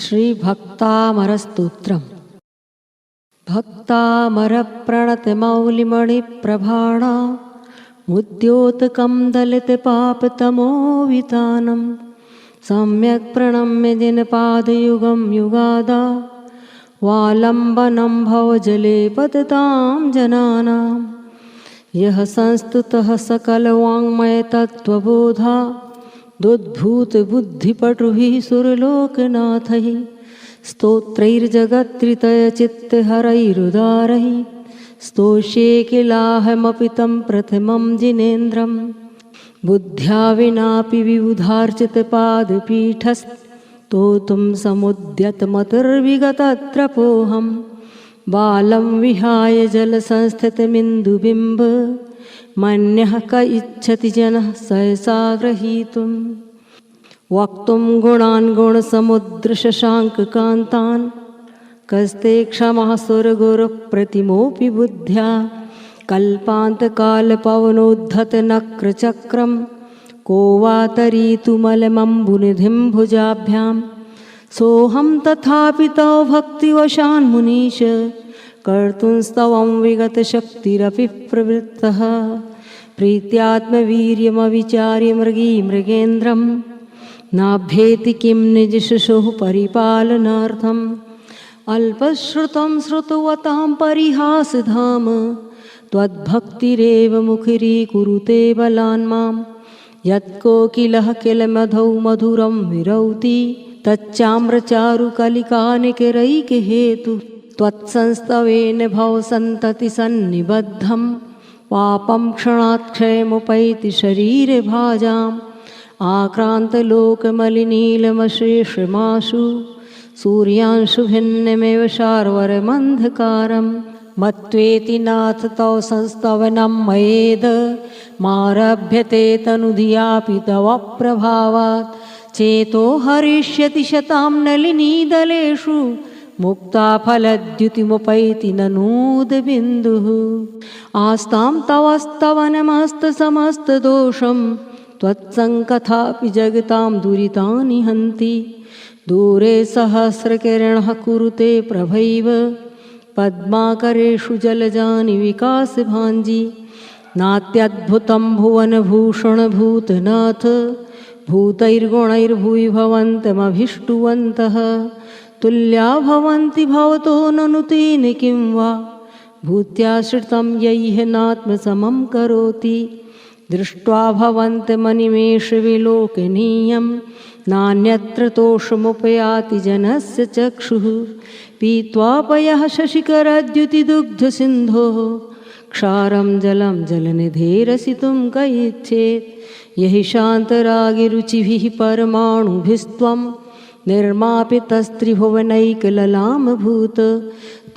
श्रीभक्तामरस्तोत्रम्। भक्तामरप्रणतमौलिमणिप्रभाणा मुद्योतकं दलितपापतमोवितानं सम्यक् प्रणम्य जिनपादयुगं युगादा वालम्बनं भवजले पततां जनानां यः संस्तुतः सकलवाङ्मयतत्त्वबोधा दुद्भूतबुद्धिपटुभिः सुरलोकनाथैः स्तोत्रैर्जगत्त्रितयचित्तहरैरुदारैः स्तोष्ये किलाहमपि तं प्रथमं जिनेन्द्रं बुद्ध्या विनापि विबुधार्चितपादपीठस्तोतुं समुद्यतमतिर्विगतत्रपोऽहं बालं विहाय जलसंस्थितमिन्दुबिम्ब मन्यः क इच्छति जनः सहसा ग्रहीतुं वक्तुं गुणान् गुणसमुद्रशशाङ्ककान्तान् कस्ते क्षमः सुरगुरुप्रतिमोऽपि बुद्ध्या कल्पान्तकालपवनोद्धतनक्रचक्रं को वा तरीतुमलमम्बुनिधिं भुजाभ्यां सोऽहं तथापि तव भक्तिवशान्मुनीश कर्तुं स्तवं विगतशक्तिरपि प्रवृत्तः प्रीत्यात्मवीर्यमविचार्य मृगीमृगेन्द्रं नाभ्येति किं निजशिशोः परिपालनार्थम् अल्पश्रुतं श्रुतवतां परिहासधाम त्वद्भक्तिरेव मुखरीकुरुते बलान् मां यत्कोकिलः किल मधौ मधुरं विरौति तच्चाम्रचारुकलिकानिकरैकहेतु त्वत्संस्तवेन भवसन्ततिसन्निबद्धं पापं क्षणात् क्षयमुपैति शरीरे भाजाम् आक्रान्तलोकमलिनीलमशेषमाशु सूर्यांशुभिन्नमेव शार्वरमन्धकारं मत्वेति नाथ तव संस्तवनं मयेद मारभ्यते तनुधियापि तव प्रभावात् चेतो हरिष्यति शतां नलिनीदलेषु मुक्ता फलद्युतिमुपैति ननूदबिन्दुः आस्तां तवस्तवनमस्तसमस्तदोषं त्वत्सङ्कथापि जगतां दुरितानि हन्ति दूरे सहस्रकिरणः कुरुते प्रभैव पद्माकरेषु जलजानि विकासभाञ्जी नात्यद्भुतं भुवनभूषणभूतनाथ भूतैर्गुणैर्भुवि भवन्तमभिष्टुवन्तः तुल्या भवन्ति भवतो ननु तेन किं वा भूत्याश्रितं यैः नात्मसमं करोति दृष्ट्वा भवन्तमनिमेषविलोकनीयं नान्यत्र तोषमुपयाति जनस्य चक्षुः पीत्वा पयः शशिकरद्युतिदुग्धसिन्धोः क्षारं जलं जलनिधेरसितुं क इच्छेत् यहि शान्तरागिरुचिभिः परमाणुभिस्त्वं निर्मापितस्त्रिभुवनैकललामभूत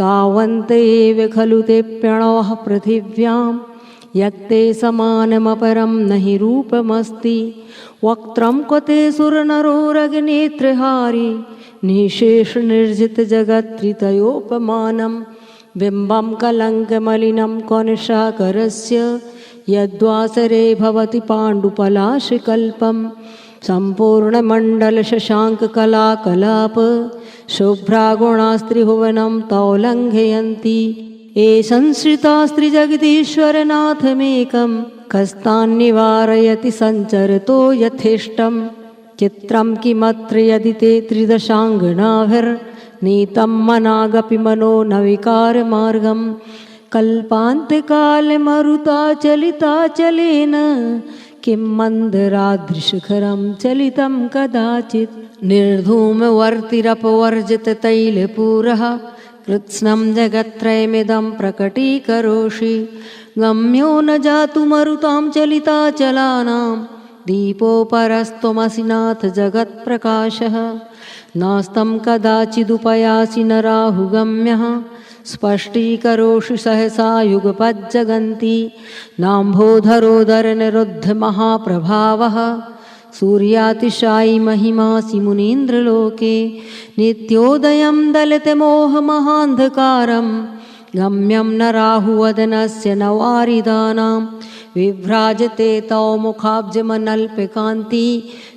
तावन्त एव खलु ते प्रणवः पृथिव्यां यत्ते समानमपरं न हि रूपमस्ति वक्त्रं क्वते सुरनरोरगनेत्रहारी निःशेषनिर्जितजगत्त्रितयोपमानं बिम्बं कलङ्कमलिनं कौनशाकरस्य यद्वासरे भवति पाण्डुपलाशकल्पं सम्पूर्णमण्डलशशाङ्ककलाकलाप शुभ्रागुणास्त्रिभुवनं तौ लङ्घयन्ति ये संश्रितास्त्रिजगदीश्वरनाथमेकं कस्तान्निवारयति सञ्चरतो यथेष्टं चित्रं किमत्र यदि ते त्रिदशाङ्गनाभिर्नीतं मनागपि मनो न विकारमार्गं कल्पान्तकालमरुताचलिताचलेन किं मन्दरादृशखरं चलितं कदाचित् निर्धूमवर्तिरपवर्जिततैलपूरः कृत्स्नं जगत्त्रयमिदं प्रकटीकरोषि गम्यो न जातु मरुतां चलिताचलानां दीपोपरस्त्वमसि नाथ जगत्प्रकाशः नास्तं कदाचिदुपयासि न राहुगम्यः स्पष्टीकरोषि सहसा युगपज्जगन्ति नाम्भोधरोदरनिरुद्धमहाप्रभावः सूर्यातिशायि महिमासि मुनीन्द्रलोके नित्योदयं दलितमोहमहान्धकारं गम्यं न राहुवदनस्य न वारिदानां विभ्राजते तौ मुखाब्जमनल्पकान्ति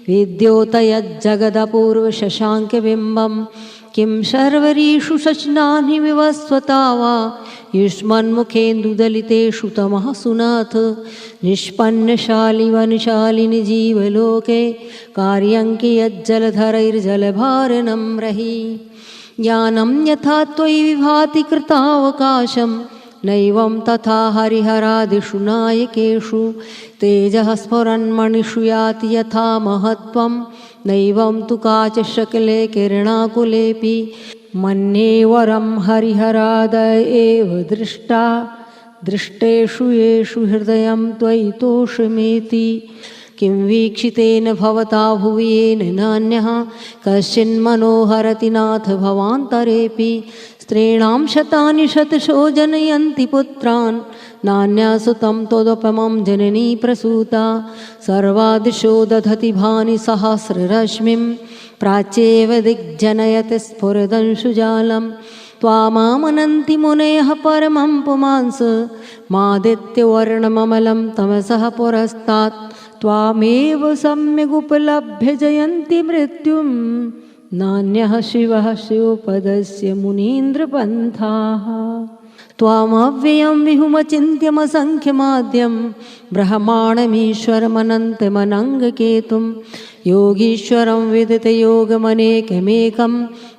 विद्योतयज्जगदपूर्वशशाङ्कबिम्बं किं शर्वरीषु शचनानि विवस्वता वा युष्मन्मुखेन्दुदलितेषु तमः सुनाथ निष्पन्नशालिवनशालिनि जीवलोके कार्यङ्कि यज्जलधरैर्जलभारणं रहि ज्ञानं यथा त्वयि विभाति कृतावकाशं नैवं तथा हरिहरादिषु नायकेषु तेजः स्फुरन्मणिषु याति यथा महत्त्वं नैवं तु काचशकले किरणाकुलेऽपि मन्ये वरं हरिहरादय एव दृष्टा दृष्टेषु येषु हृदयं त्वयि तोषमेति किं वीक्षितेन भवता भुवि येन नान्यः कश्चिन्मनोहरति नाथ भवान्तरेऽपि स्त्रीणां शतानि शतशो जनयन्ति पुत्रान् नान्या सुतं त्वदुपमं जननी प्रसूता सर्वादिशो दधति भानि सहस्ररश्मिं प्राच्येव दिग्जनयति स्फुरदंशुजालं त्वामामनन्ति मुनयः परमं पुमांस मादित्यवर्णममलं तमसः पुरस्तात् त्वामेव सम्यगुपलभ्य जयन्ति मृत्युं नान्यः शिवः शिवपदस्य मुनीन्द्रपन्थाः त्वामव्ययं विहुमचिन्त्यमसङ्ख्यमाद्यं ब्रह्माणमीश्वरमनन्तमनङ्गकेतुं योगीश्वरं विदितयोगमनेकमेकं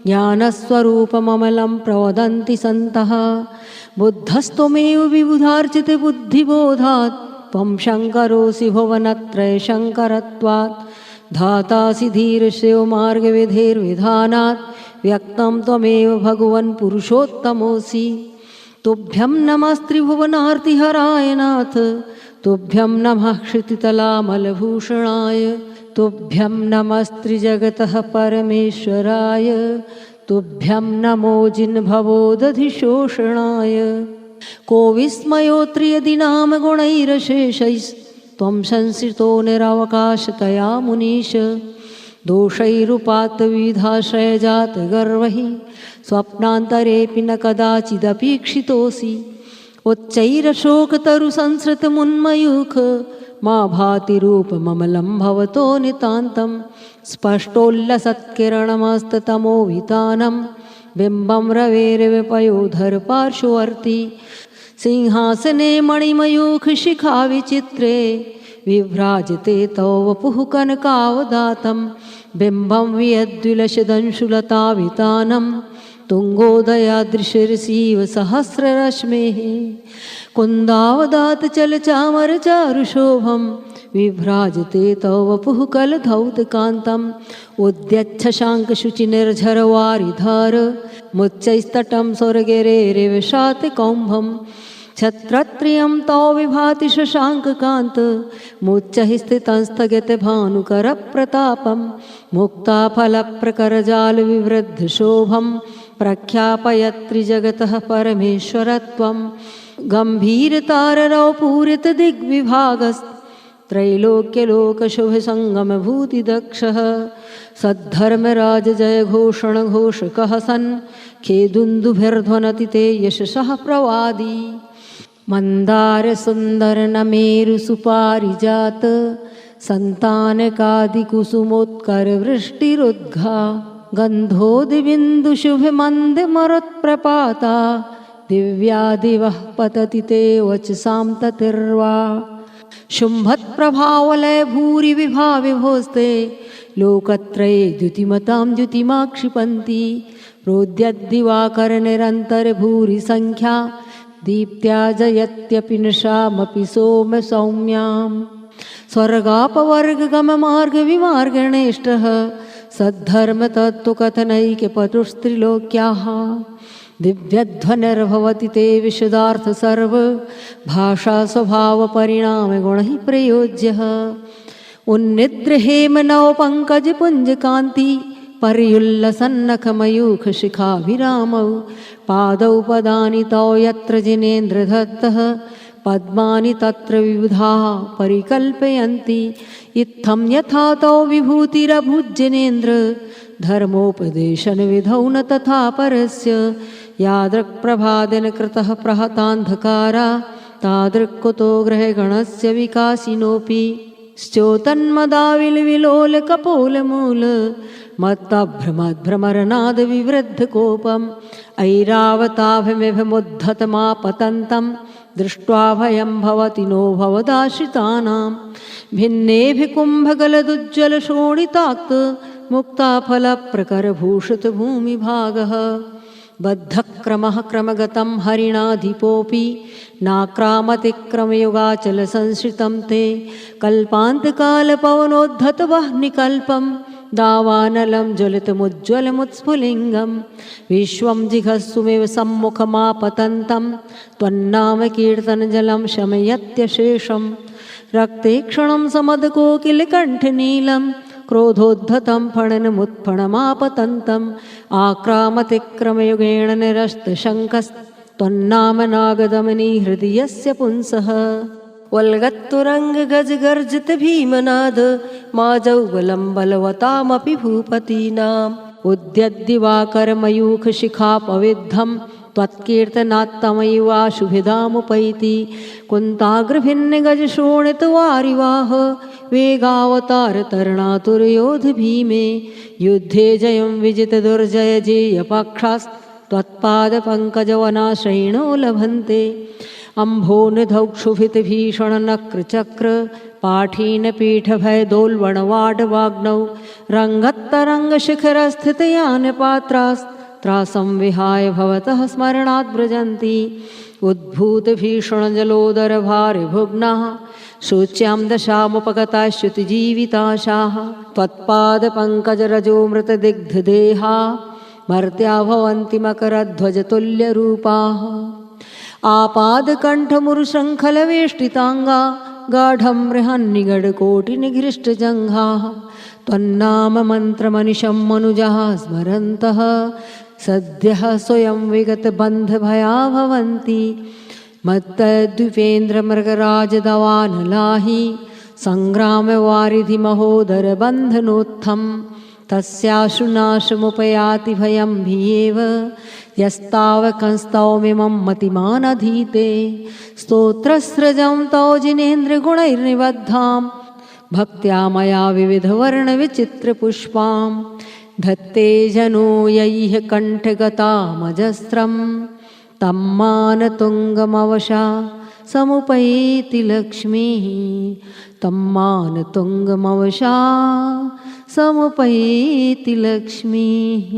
ज्ञानस्वरूपममलं प्रवदन्ति सन्तः बुद्धस्त्वमेव विबुधार्चितबुद्धिबोधात् त्वं शङ्करोऽसि भुवनत्रयशङ्करत्वात् धातासि धीरशिवमार्गविधेर्विधानात् व्यक्तं त्वमेव भगवन् पुरुषोत्तमोऽसि तुभ्यं नमस्त्रिभुवनार्तिहराय नाथ तुभ्यं नमः क्षितितलामलभूषणाय तुभ्यं नमस्त्रिजगतः परमेश्वराय तुभ्यं नमो जिन्भवोदधिशोषणाय को विस्मयोऽत्रि नाम गुणैरशेषैस्त्वं संसृतो निरवकाशतया मुनीश दोषैरुपात्तविधाश्रयजातगर्वैः स्वप्नान्तरेऽपि न कदाचिदपीक्षितोऽसि उच्चैरशोकतरुसंसृतमुन्मयूख मा भाति रूपममलं भवतो नितान्तं स्पष्टोल्लसत्किरणमस्ततमोवितानं बिम्बं रवेर्विपयोधर पार्श्ववर्ती सिंहासने मणिमयूखशिखा विचित्रे विभ्राजते तव वपुः कनकावदातं बिम्बं वियद्विलसदंशुलतावितानं तुङ्गोदयादृशिरसीव सहस्ररश्मेः कुन्दावदातचलचामरचारुशोभं विभ्राजते तव वपुः कलधौतकान्तम् उद्यच्छशाङ्कशुचिनिर्झरवारिधार मुच्चैस्तटं स्वर्गेरेरिविशातकौम्भं छत्रत्रियं तव विभाति शशाङ्ककान्त मुच्चैः स्थितं स्थगितभानुकरप्रतापं मुक्ताफलप्रकरजालविवृद्धशोभं प्रख्यापयत्रिजगतः परमेश्वरत्वं गम्भीरताररौपूरितदिग्विभागस्त्रैलोक्यलोकशुभसङ्गमभूतिदक्षः सद्धर्मराजजयघोषणघोषकः सन् खेदुन्दुभिर्ध्वनति ते यशसः प्रवादी मन्दारसुन्दरनमेरुसुपारिजात सन्तानकादिकुसुमोत्करवृष्टिरुद्घा गन्धोदिबिन्दुशुभमन्दमरुत्प्रपाता दिव्यादिवः पतति ते वचसां ततिर्वा शुम्भत्प्रभावलय भूरि विभाविभोस्ते लोकत्रये द्युतिमतां द्युतिमाक्षिपन्ति प्रोद्यद्दिवाकरनिरन्तरभूरि सङ्ख्या दीप्त्या जयत्यपि नशामपि सोमसौम्यां स्वर्गापवर्गगममार्गविमार्गणेष्टः सद्धर्मतत्त्वकथनैक्यपटुस्त्रिलोक्याः दिव्यध्वनिर्भवति ते विशदार्थ सर्व भाषा स्वभावपरिणामगुणैः प्रयोज्यः उन्निद्रहेमनवपङ्कजपुञ्जकान्ति पर्युल्लसन्नखमयूखशिखाभिरामौ पादौ पदानि तौ यत्र जिनेन्द्रदत्तः पद्मानि तत्र विबुधाः परिकल्पयन्ति इत्थं यथा तौ विभूतिरभुज्जनेन्द्र धर्मोपदेशनविधौ न तथा परस्य यादृक्प्रभादिनकृतः प्रहतान्धकारा तादृक्कुतो ग्रहगणस्य विकासिनोऽपि स्योतन्मदाविलविलोलकपोलमूल मत्तभ्रमद्भ्रमरनादविवृद्धकोपम् ऐरावताभिमिभमुद्धतमापतन्तं दृष्ट्वा भयं भवति नो भवदाश्रितानां भिन्नेभिकुम्भगलदुज्ज्वलशोणिताक्त मुक्ताफलप्रकरभूषितभूमिभागः बद्धक्रमः क्रमगतं हरिणाधिपोऽपि नाक्रामतिक्रमयुगाचलसंश्रितं ते कल्पान्तकालपवनोद्धतवह्निकल्पं दावानलं ज्वलितमुज्ज्वलमुत्स्फुलिङ्गं विश्वं जिघस्सुमेव सम्मुखमापतन्तं त्वन्नामकीर्तनजलं शमयत्यशेषं रक्ते क्षणं समदकोकिलकण्ठनीलं क्रोधोद्धतं फणनमुत्फणमापतन्तम् आक्रामतिक्रमयुगेण निरस्तशङ्कस्त्वन्नामनागदमनी हृदयस्य पुंसः वल्गत्तुरङ्गगजगर्जित भीमनाद माजौबलं बलवतामपि भूपतीनाम् उद्यद्दिवाकरमयूखशिखापविद्धं त्वत्कीर्तनात्तमयिवाशुभिधामुपैति कुन्ताग्रभिन्नगजशोणितवारिवाह वेगावतारतरणातुरयोध भीमे युद्धे जयं विजितदुर्जयजेयपक्षास्त्वत्पादपङ्कजवनाश्रयिणो लभन्ते अम्भोनिधौक्षुभितभीषणनक्रचक्र पाठीनपीठभयदोल्बणवाडवाग्नौ रङ्गत्तरङ्गशिखरस्थितयानपात्रास्त्रासं विहाय भवतः स्मरणात् व्रजन्ति उद्भूतभीषणजलोदरभारिभुग्नाः शोच्यां दशामुपगताश्च्युतिजीविताशाः त्वत्पादपङ्कजरजोमृतदिग्धदेहा मर्त्या भवन्ति मकरध्वजतुल्यरूपाः आपादकण्ठमुरुशृङ्खलवेष्टिताङ्गा गाढं बृहन्निगडकोटिनिघृष्टजङ्घाः त्वन्नाममन्त्रमनिशं मनुजः स्मरन्तः सद्यः स्वयं विगतबन्धभया भवन्ति मत्तद्विपेन्द्रमृगराजदवानलाहि सङ्ग्रामवारिधिमहोदरबन्धनोत्थं तस्याश्रुनाशमुपयाति भयं भियेव यस्तावकंस्तौमिमं मतिमानधीते स्तोत्रस्रजं तौ जिनेन्द्रगुणैर्निबद्धां भक्त्या मया विविधवर्णविचित्रपुष्पां धत्ते जनो यैः कण्ठगतामजस्रं तं मानतुङ्गमवशा समुपैति लक्ष्मीः तं मानतुङ्गमवशा समुपैति लक्ष्मीः।